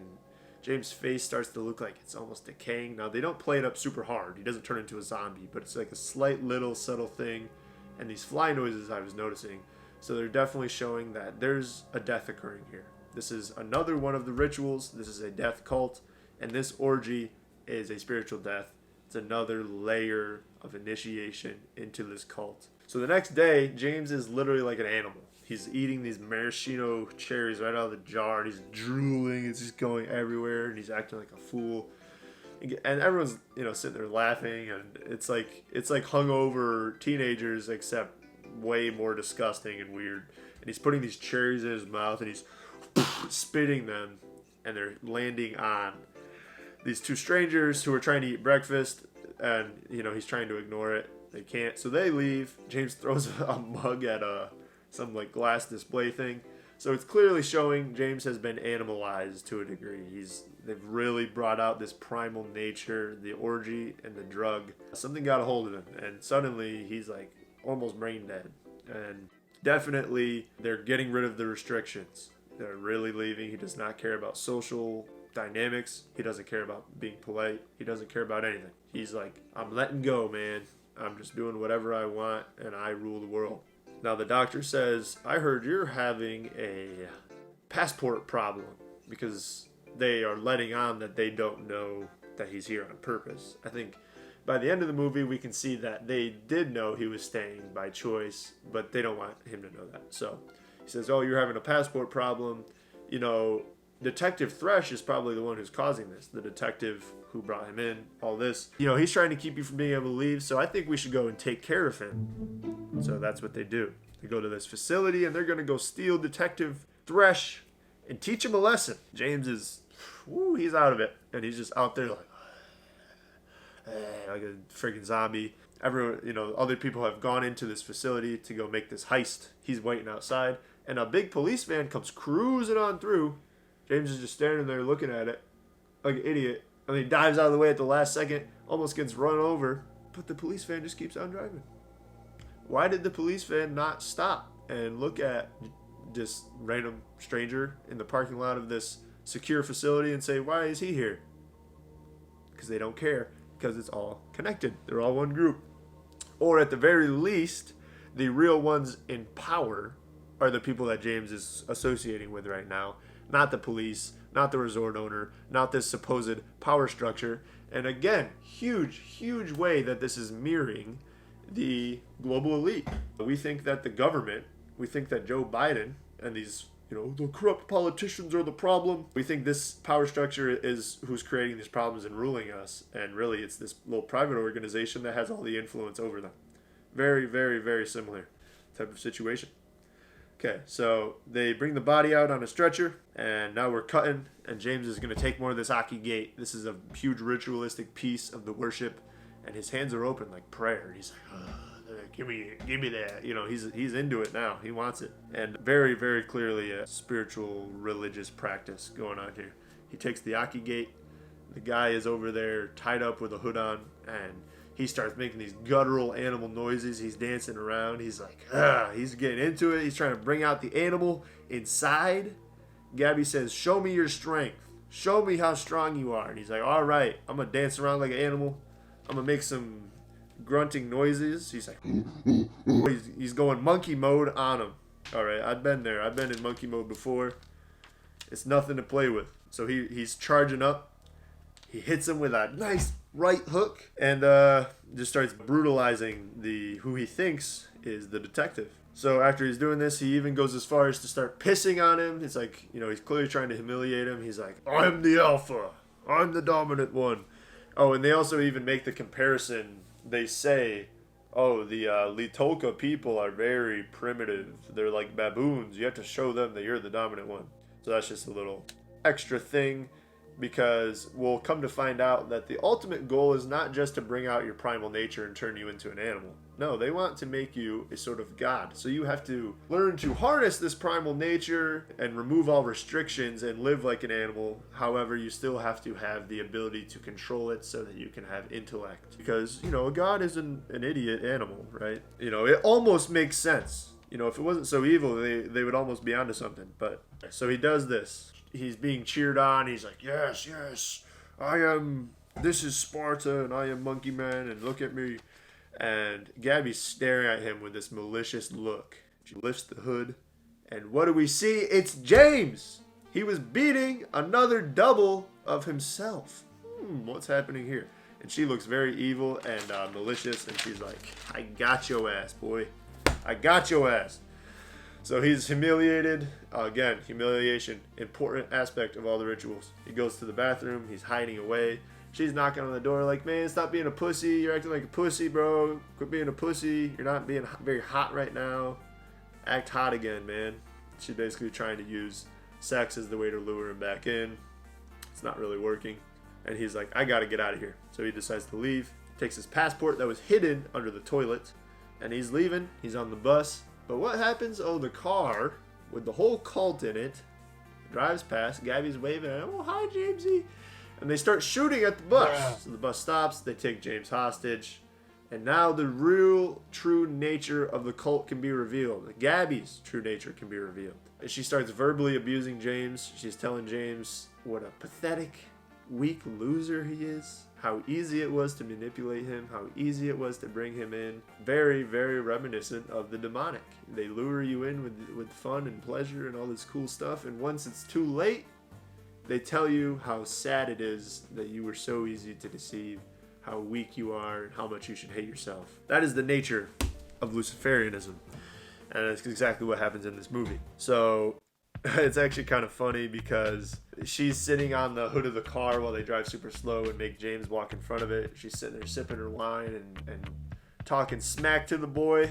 James' face starts to look like it's almost decaying. Now, they don't play it up super hard. He doesn't turn into a zombie, but it's like a slight little subtle thing. And these fly noises I was noticing. So they're definitely showing that there's a death occurring here. This is another one of the rituals. This is a death cult. And this orgy is a spiritual death. It's another layer of initiation into this cult. So the next day, James is literally like an animal. He's eating these maraschino cherries right out of the jar. And he's drooling. It's just going everywhere. And he's acting like a fool. And everyone's, sitting there laughing, and it's like hungover teenagers, except way more disgusting and weird. And he's putting these cherries in his mouth, and he's spitting them, and they're landing on these two strangers who are trying to eat breakfast, and he's trying to ignore it. They can't, so they leave. James throws a mug at some like glass display thing. So it's clearly showing James has been animalized to a degree. They've really brought out this primal nature, the orgy and the drug. Something got a hold of him, and suddenly he's like almost brain dead. And definitely they're getting rid of the restrictions. They're really leaving. He does not care about social dynamics. He doesn't care about being polite. He doesn't care about anything. He's like, I'm letting go, man. I'm just doing whatever I want, and I rule the world. Now the doctor says, I heard you're having a passport problem, because they are letting on that they don't know that he's here on purpose. I think by the end of the movie, we can see that they did know he was staying by choice, but they don't want him to know that. So he says, oh, you're having a passport problem. Detective Thresh is probably the one who's causing this. The detective who brought him in, all this. He's trying to keep you from being able to leave, so I think we should go and take care of him. So that's what they do. They go to this facility, and they're going to go steal Detective Thresh and teach him a lesson. James is, he's out of it. And he's just out there like a freaking zombie. Everyone, other people have gone into this facility to go make this heist. He's waiting outside, and a big police van comes cruising on through. James is just standing there looking at it like an idiot. And he dives out of the way at the last second, almost gets run over. But the police van just keeps on driving. Why did the police van not stop and look at this random stranger in the parking lot of this secure facility and say, why is he here? Because they don't care. Because it's all connected. They're all one group. Or at the very least, the real ones in power are the people that James is associating with right now. Not the police, not the resort owner, not this supposed power structure. And again, huge way that this is mirroring the global elite. We think that the government, we think that Joe Biden and these, the corrupt politicians are the problem. We think this power structure is who's creating these problems and ruling us. And really, it's this little private organization that has all the influence over them. Very, very, very similar type of situation. Okay, so they bring the body out on a stretcher, and now we're cutting, and James is going to take more of this Aki Gate. This is a huge ritualistic piece of the worship, and his hands are open like prayer. He's like, give me that. He's into it now. He wants it. And very, very clearly a spiritual, religious practice going on here. He takes the Aki Gate. The guy is over there tied up with a hood on, and he starts making these guttural animal noises. He's dancing around. He's like, he's getting into it. He's trying to bring out the animal inside. Gabby says, show me your strength. Show me how strong you are. And he's like, all right, I'm going to dance around like an animal. I'm going to make some grunting noises. He's like, he's going monkey mode on him. All right, I've been there. I've been in monkey mode before. It's nothing to play with. So he's charging up. He hits him with a nice right hook and just starts brutalizing who he thinks is the detective. So after he's doing this, he even goes as far as to start pissing on him. It's like, he's clearly trying to humiliate him. He's like, I'm the alpha. I'm the dominant one. Oh, and they also even make the comparison. They say, oh, the Litolka people are very primitive. They're like baboons. You have to show them that you're the dominant one. So that's just a little extra thing. Because we'll come to find out that the ultimate goal is not just to bring out your primal nature and turn you into an animal. No, they want to make you a sort of god. So you have to learn to harness this primal nature and remove all restrictions and live like an animal. However, you still have to have the ability to control it so that you can have intellect. Because, a god is an idiot animal, right? It almost makes sense. If it wasn't so evil, they would almost be onto something. But so he does this. He's being cheered on. He's like, yes, this is Sparta, and I am Monkey Man, and look at me. And Gabby's staring at him with this malicious look. She lifts the hood, and what do we see? It's James! He was beating another double of himself. What's happening here? And she looks very evil and malicious, and she's like, I got your ass, boy. I got your ass. So he's humiliated. Again, humiliation, important aspect of all the rituals. He goes to the bathroom. He's hiding away. She's knocking on the door like, man, stop being a pussy. You're acting like a pussy, bro. Quit being a pussy. You're not being very hot right now. Act hot again, man. She's basically trying to use sex as the way to lure him back in. It's not really working. And he's like, I gotta get out of here. So he decides to leave. Takes his passport that was hidden under the toilet. And he's leaving. He's on the bus. But what happens? Oh, the car with the whole cult in it drives past. Gabby's waving at him. Oh, hi, Jamesy. And they start shooting at the bus. Yeah. So the bus stops. They take James hostage. And now the real, true nature of the cult can be revealed. Gabby's true nature can be revealed. And she starts verbally abusing James. She's telling James what a pathetic, weak loser he is. How easy it was to manipulate him. How easy it was to bring him in. Very, very reminiscent of the demonic. They lure you in with fun and pleasure and all this cool stuff. And once it's too late, they tell you how sad it is that you were so easy to deceive, how weak you are, and how much you should hate yourself. That is the nature of Luciferianism. And that's exactly what happens in this movie. So it's actually kind of funny because she's sitting on the hood of the car while they drive super slow and make James walk in front of it. She's sitting there sipping her wine and talking smack to the boy.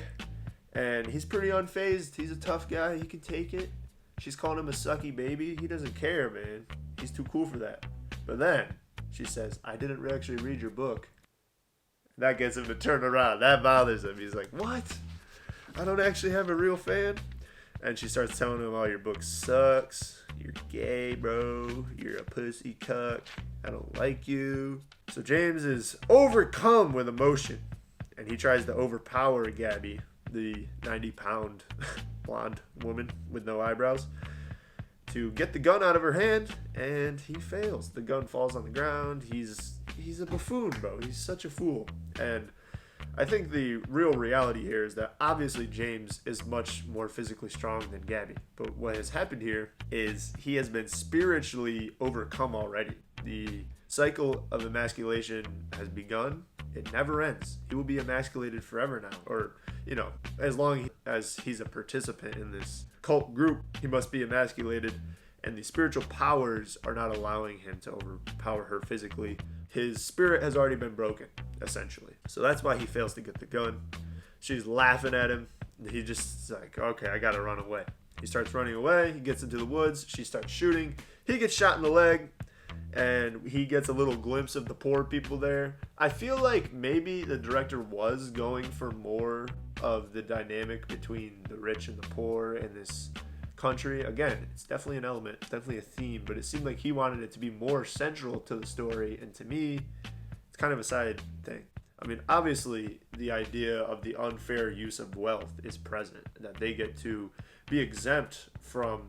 And he's pretty unfazed. He's a tough guy. He can take it. She's calling him a sucky baby. He doesn't care, man. He's too cool for that. But then she says, I didn't actually read your book. That gets him to turn around. That bothers him. He's like, what? I don't actually have a real fan? And she starts telling him, oh, your book sucks. You're gay, bro. You're a pussy cuck. I don't like you. So James is overcome with emotion. And he tries to overpower Gabby, the 90-pound blonde woman with no eyebrows, to get the gun out of her hand, and he fails. The gun falls on the ground. He's a buffoon, bro. He's such a fool. And I think the real reality here is that obviously James is much more physically strong than Gabby. But what has happened here is he has been spiritually overcome already. The cycle of emasculation has begun. It never ends. He will be emasculated forever now. Or, as long as he's a participant in this cult group, he must be emasculated. And the spiritual powers are not allowing him to overpower her physically. His spirit has already been broken, essentially. So that's why he fails to get the gun. She's laughing at him. He just like, okay, I gotta run away. He starts running away. He gets into the woods. She starts shooting. He gets shot in the leg. And he gets a little glimpse of the poor people there. I feel like maybe the director was going for more of the dynamic between the rich and the poor in this country. Again, it's definitely an element, it's definitely a theme, but it seemed like he wanted it to be more central to the story. And to me, it's kind of a side thing. I mean, obviously, the idea of the unfair use of wealth is present, that they get to be exempt from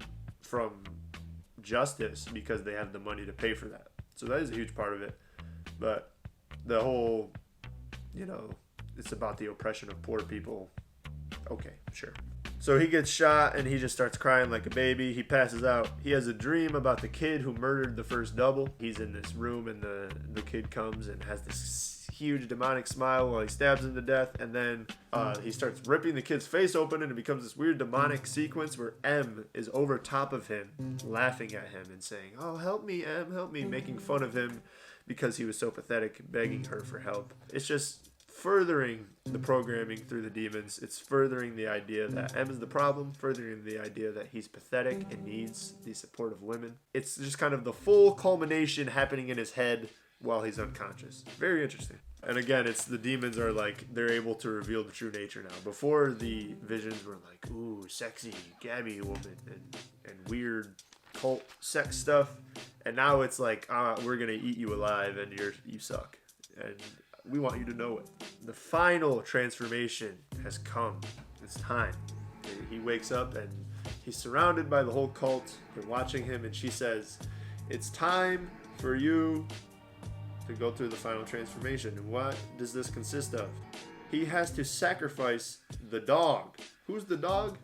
justice because they have the money to pay for that. So that is a huge part of it. But the whole, it's about the oppression of poor people. Okay, sure. So he gets shot and he just starts crying like a baby. He passes out. He has a dream about the kid who murdered the first double. He's in this room and the kid comes and has this huge demonic smile while he stabs him to death. And then he starts ripping the kid's face open and it becomes this weird demonic sequence where M is over top of him, laughing at him and saying, oh, help me, M, help me, making fun of him because he was so pathetic, begging her for help. It's just furthering the programming through the demons. It's furthering the idea that M is the problem, furthering the idea that he's pathetic and needs the support of women. It's just kind of the full culmination happening in his head while he's unconscious. Very interesting. And again, it's the demons are like, they're able to reveal the true nature now. Before, the visions were like, ooh, sexy Gabby woman and weird cult sex stuff. And now it's like, we're gonna eat you alive and you suck. And we want you to know it. The final transformation has come. It's time. He wakes up and he's surrounded by the whole cult. They're watching him and she says, it's time for you to go through the final transformation. And what does this consist of? He has to sacrifice the dog. Who's the dog?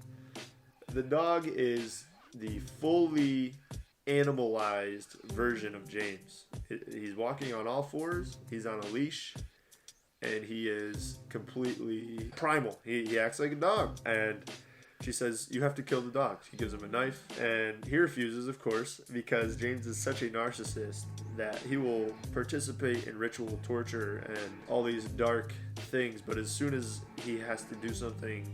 The dog is the fully animalized version of James. He's walking on all fours. He's on a leash. And he is completely primal. He acts like a dog. And she says, you have to kill the dog. She gives him a knife. And he refuses, of course, because James is such a narcissist that he will participate in ritual torture and all these dark things, but as soon as he has to do something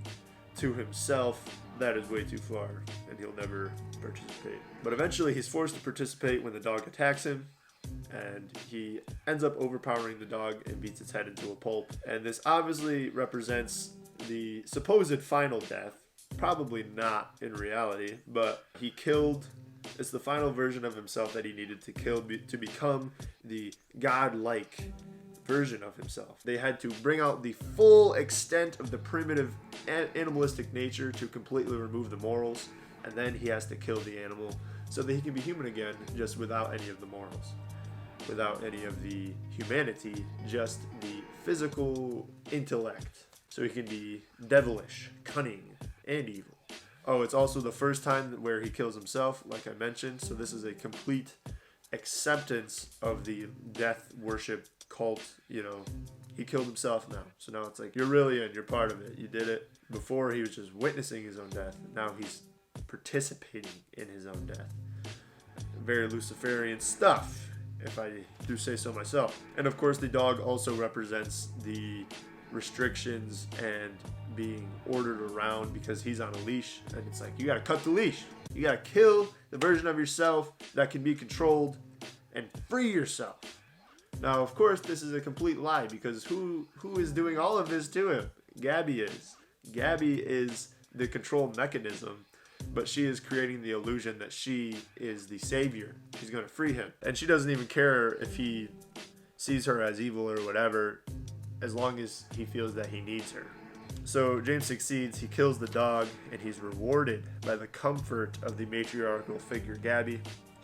to himself, that is way too far, and he'll never participate. But eventually he's forced to participate when the dog attacks him, and he ends up overpowering the dog and beats its head into a pulp. And this obviously represents the supposed final death. Probably not in reality, but he killed. It's the final version of himself that he needed to kill to become the godlike version of himself. They had to bring out the full extent of the primitive animalistic nature to completely remove the morals, and then he has to kill the animal so that he can be human again, just without any of the morals, without any of the humanity, just the physical intellect. So he can be devilish, cunning, and evil. Oh, it's also the first time where he kills himself, like I mentioned. So this is a complete acceptance of the death worship cult. You know, he killed himself now. So now it's like, you're really in, you're part of it. You did it. Before he was just witnessing his own death. Now he's participating in his own death. Very Luciferian stuff, if I do say so myself. And of course, the dog also represents the restrictions and being ordered around because he's on a leash, and it's like, you gotta cut the leash, you gotta kill the version of yourself that can be controlled and free yourself. Now of course this is a complete lie, because who is doing all of this to him? Gabby is the control mechanism, but she is creating the illusion that she is the savior. She's gonna free him, and she doesn't even care if he sees her as evil or whatever, as long as he feels that he needs her. So James succeeds, he kills the dog, and he's rewarded by the comfort of the matriarchal figure Gabby.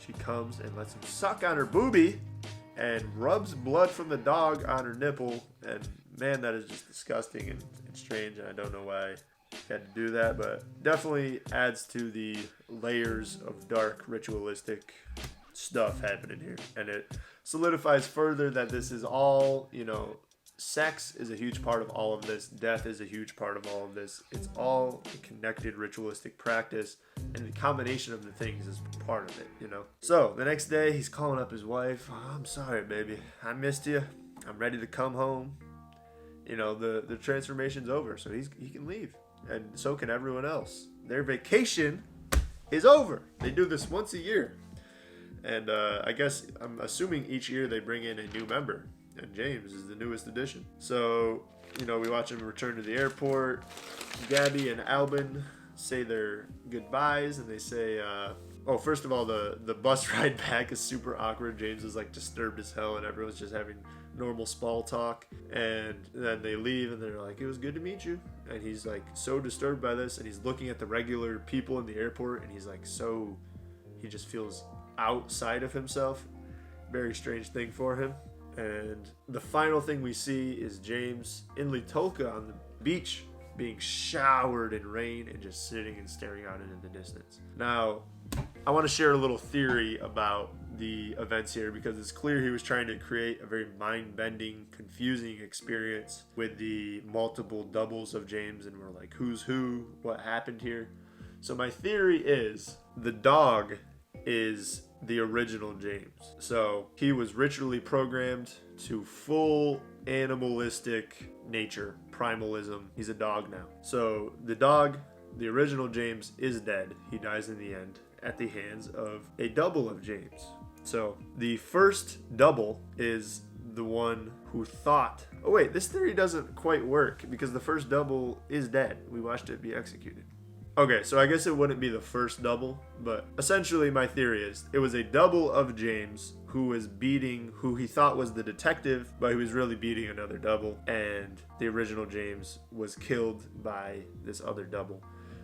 She comes and lets him suck on her boobie and rubs blood from the dog on her nipple, and man, that is just disgusting and strange, and I don't know why he had to do that, but definitely adds to the layers of dark ritualistic stuff happening here. And it solidifies further that this is all, you know, sex is a huge part of all of this. Death is a huge part of all of this. It's all a connected ritualistic practice, and the combination of the things is part of it, you know. So the next day, he's calling up his wife. Oh, I'm sorry, baby. I missed you. I'm ready to come home. You know, the transformation's over, so he can leave, and so can everyone else. Their vacation is over. They do this once a year, and I guess I'm assuming each year they bring in a new member. And James is the newest addition. So, you know, we watch him return to the airport. Gabby and Albin say their goodbyes, and they say, first of all, the bus ride back is super awkward. James is like disturbed as hell, and everyone's just having normal small talk. And then they leave, and they're like, it was good to meet you. And he's like so disturbed by this, and he's looking at the regular people in the airport, and he's like he just feels outside of himself. Very strange thing for him. And the final thing we see is James in Litolka on the beach being showered in rain and just sitting and staring out into the distance. Now, I want to share a little theory about the events here, because it's clear he was trying to create a very mind-bending, confusing experience with the multiple doubles of James, and we're like, who's who? What happened here? So my theory is the dog is the original James. So he was ritually programmed to full animalistic nature, primalism. He's a dog now. So the dog, the original James, is dead. He dies in the end at the hands of a double of James. So the first double is the one who thought, oh wait, this theory doesn't quite work, because the first double is dead. We watched it be executed. Okay, so I guess it wouldn't be the first double, but essentially my theory is it was a double of James who was beating who he thought was the detective, but he was really beating another double, and the original James was killed by this other double.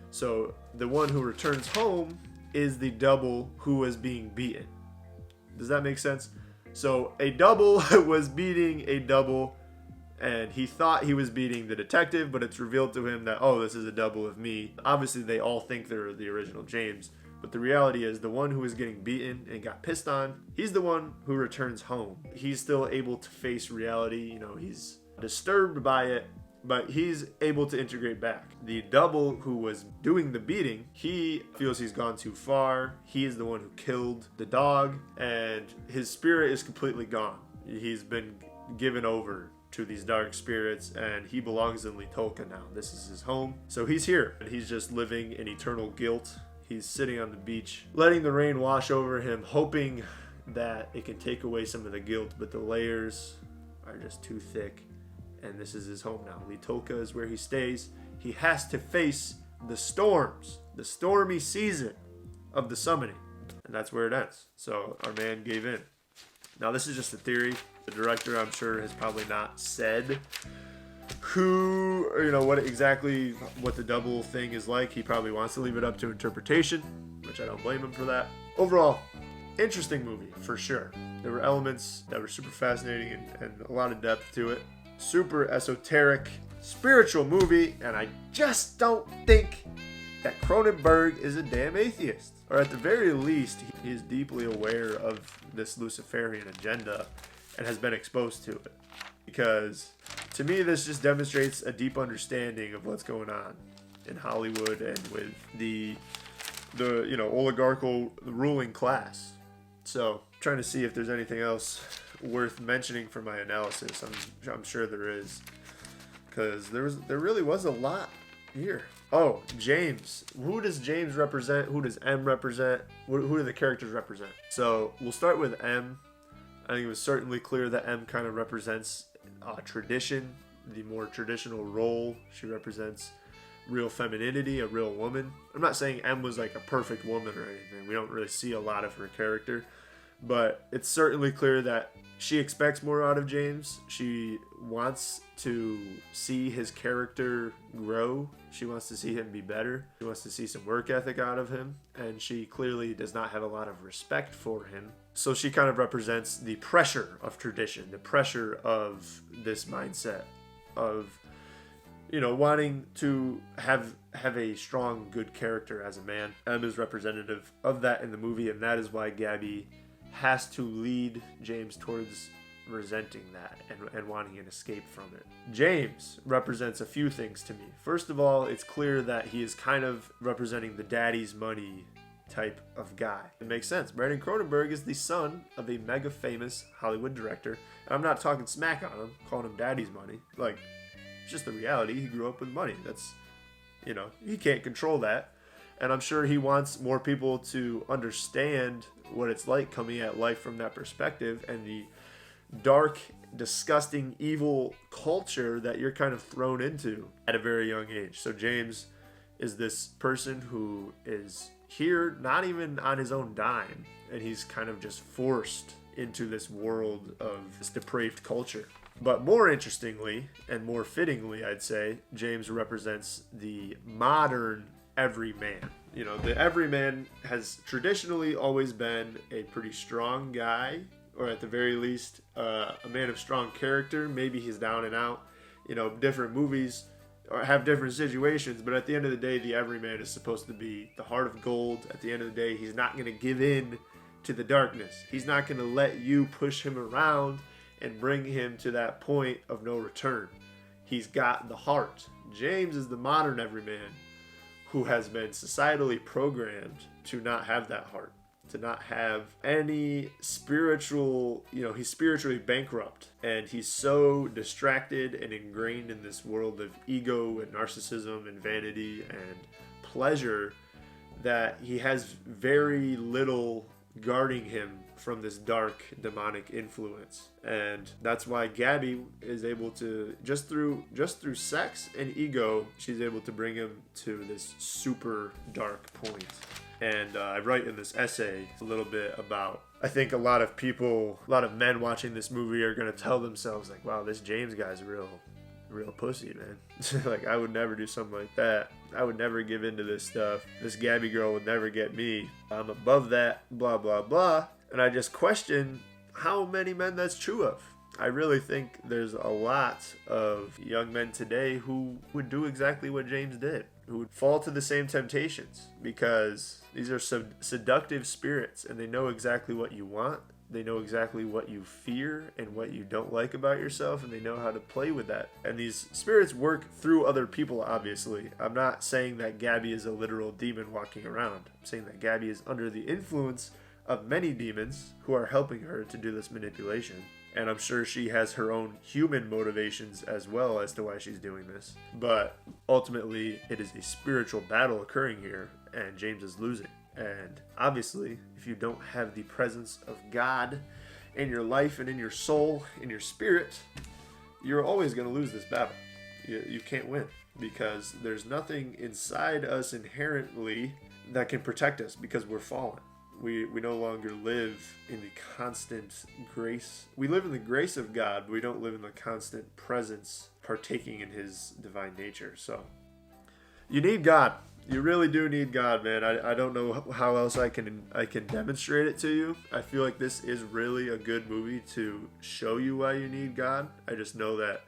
So the one who returns home is the double who was being beaten. Does that make sense? So a double was beating a double, and he thought he was beating the detective, but it's revealed to him that, oh, this is a double of me. Obviously, they all think they're the original James, but the reality is the one who was getting beaten and got pissed on, he's the one who returns home. He's still able to face reality. You know, he's disturbed by it, but he's able to integrate back. The double who was doing the beating, he feels he's gone too far. He is the one who killed the dog, and his spirit is completely gone. He's been given over to these dark spirits, and he belongs in Litolka now. This is his home. So he's here, and he's just living in eternal guilt. He's sitting on the beach, letting the rain wash over him, hoping that it can take away some of the guilt, but the layers are just too thick. And this is his home now. Litolka is where he stays. He has to face the storms, the stormy season of the summoning. And that's where it ends. So our man gave in. Now this is just a theory. The director, I'm sure, has probably not said what the double thing is like. He probably wants to leave it up to interpretation, which I don't blame him for that. Overall, interesting movie, for sure. There were elements that were super fascinating and a lot of depth to it. Super esoteric, spiritual movie, and I just don't think that Cronenberg is a damn atheist. Or at the very least, he is deeply aware of this Luciferian agenda and has been exposed to it. Because to me, this just demonstrates a deep understanding of what's going on in Hollywood and with the oligarchical ruling class. So, trying to see if there's anything else worth mentioning for my analysis. I'm sure there is, because there really was a lot here. Oh, James. Who does James represent? Who does M represent? Who do the characters represent? So we'll start with M. I think it was certainly clear that M kind of represents tradition, the more traditional role. She represents real femininity, a real woman. I'm not saying M was like a perfect woman or anything. We don't really see a lot of her character. But it's certainly clear that she expects more out of James. She wants to see his character grow. She wants to see him be better. She wants to see some work ethic out of him. And she clearly does not have a lot of respect for him. So she kind of represents the pressure of tradition, the pressure of this mindset of, wanting to have a strong, good character as a man. M is representative of that in the movie, and that is why Gabby has to lead James towards resenting that and wanting an escape from it. James represents a few things to me. First of all, it's clear that he is kind of representing the daddy's money type of guy. It makes sense. Brandon Cronenberg is the son of a mega famous Hollywood director. And I'm not talking smack on him, calling him daddy's money. Like, it's just the reality. He grew up with money. That's, he can't control that. And I'm sure he wants more people to understand what it's like coming at life from that perspective and the dark, disgusting, evil culture that you're kind of thrown into at a very young age. So James is this person who is here not even on his own dime, and he's kind of just forced into this world of this depraved culture. But more interestingly and more fittingly, I'd say, James represents the modern everyman. The everyman has traditionally always been a pretty strong guy, or at the very least, a man of strong character. Maybe he's down and out. Different movies or have different situations, but at the end of the day, the everyman is supposed to be the heart of gold. At the end of the day, he's not going to give in to the darkness. He's not going to let you push him around and bring him to that point of no return. He's got the heart. James is the modern everyman who has been societally programmed to not have that heart, to not have any spiritual, he's spiritually bankrupt, and he's so distracted and ingrained in this world of ego and narcissism and vanity and pleasure that he has very little guarding him from this dark demonic influence. And that's why Gabby is able to, just through sex and ego, she's able to bring him to this super dark point. And I write in this essay a little bit about, I think a lot of men watching this movie are going to tell themselves like, wow, this James guy's a real pussy, man. Like, I would never do something like that. I would never give into this stuff. This Gabby girl would never get me. I'm above that, blah, blah, blah. And I just question how many men that's true of. I really think there's a lot of young men today who would do exactly what James did, who would fall to the same temptations, because these are seductive spirits and they know exactly what you want They know exactly what you fear and what you don't like about yourself, and they know how to play with that. And these spirits work through other people, obviously. I'm not saying that Gabby is a literal demon walking around. I'm saying that Gabby is under the influence of many demons who are helping her to do this manipulation. And I'm sure she has her own human motivations as well as to why she's doing this. But ultimately, it is a spiritual battle occurring here, and James is losing. And obviously, if you don't have the presence of God in your life and in your soul, in your spirit, you're always going to lose this battle. You can't win, because there's nothing inside us inherently that can protect us, because we're fallen. We no longer live in the constant grace. We live in the grace of God, but we don't live in the constant presence, partaking in his divine nature. So you need God. You really do need God, man. I don't know how else I can demonstrate it to you. I feel like this is really a good movie to show you why you need God. I just know that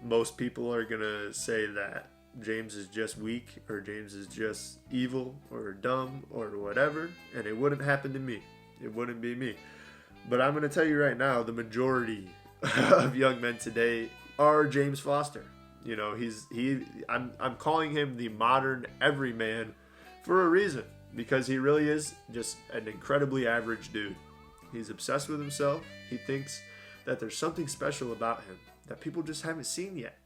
most people are going to say that James is just weak, or James is just evil or dumb or whatever, and it wouldn't happen to me. It wouldn't be me. But I'm going to tell you right now, the majority of young men today are James Foster. You know, I'm calling him the modern everyman for a reason, because he really is just an incredibly average dude. He's obsessed with himself. He thinks that there's something special about him that people just haven't seen yet.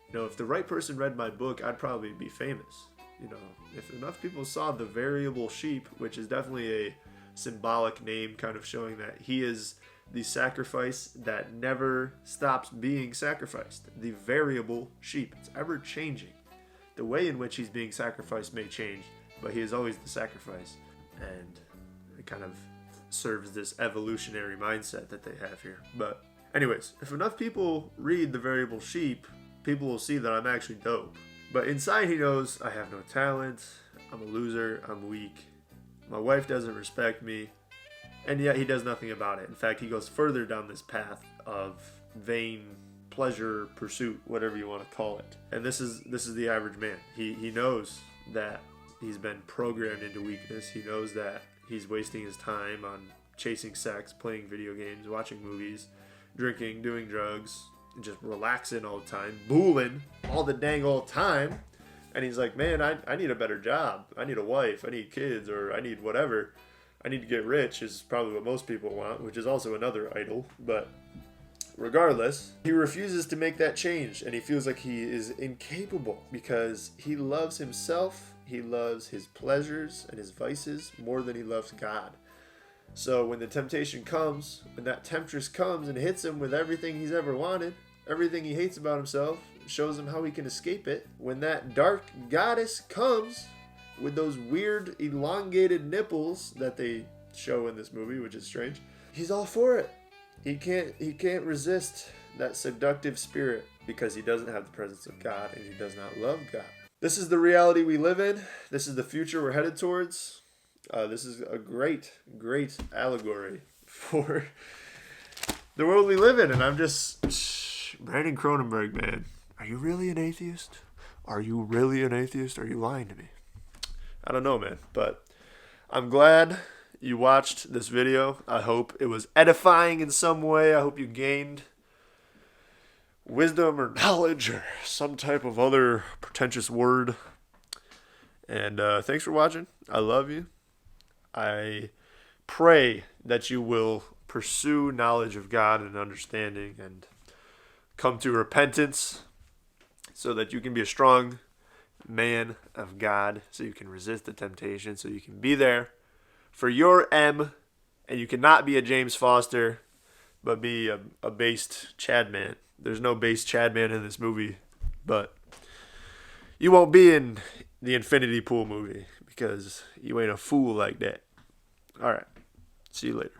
You know, if the right person read my book, I'd probably be famous. You know, if enough people saw The Variable Sheep, which is definitely a symbolic name kind of showing that he is the sacrifice that never stops being sacrificed. The variable sheep. It's ever changing. The way in which he's being sacrificed may change, but he is always the sacrifice. And it kind of serves this evolutionary mindset that they have here. But anyways, if enough people read The Variable Sheep, people will see that I'm actually dope. But inside he knows I have no talent, I'm a loser, I'm weak, my wife doesn't respect me, and yet he does nothing about it. In fact, he goes further down this path of vain pleasure pursuit, whatever you want to call it. And this is the average man. He knows that he's been programmed into weakness. He knows that he's wasting his time on chasing sex, playing video games, watching movies, drinking, doing drugs, and just relaxing all the time, booling all the dang old time. And he's like, man, I need a better job. I need a wife. I need kids, or I need whatever. I need to get rich is probably what most people want, which is also another idol. But regardless, he refuses to make that change, and he feels like he is incapable because he loves himself, he loves his pleasures and his vices more than he loves God. So when the temptation comes, when that temptress comes and hits him with everything he's ever wanted, everything he hates about himself, shows him how he can escape it, when that dark goddess comes with those weird elongated nipples that they show in this movie, which is strange, he's all for it. He can't resist that seductive spirit because he doesn't have the presence of God and he does not love God. This is the reality we live in. This is the future we're headed towards. This is a great allegory for the world we live in. And I'm just, Brandon Cronenberg, man, are you really an atheist? Are you really an atheist? Are you lying to me? I don't know, man, but I'm glad you watched this video. I hope it was edifying in some way. I hope you gained wisdom or knowledge or some type of other pretentious word. And thanks for watching. I love you. I pray that you will pursue knowledge of God and understanding and come to repentance so that you can be a strong man of God, so you can resist the temptation, so you can be there for your M, and you cannot be a James Foster, but be a based Chad man. There's no based Chad man in this movie, but you won't be in the Infinity Pool movie because you ain't a fool like that. All right. See you later.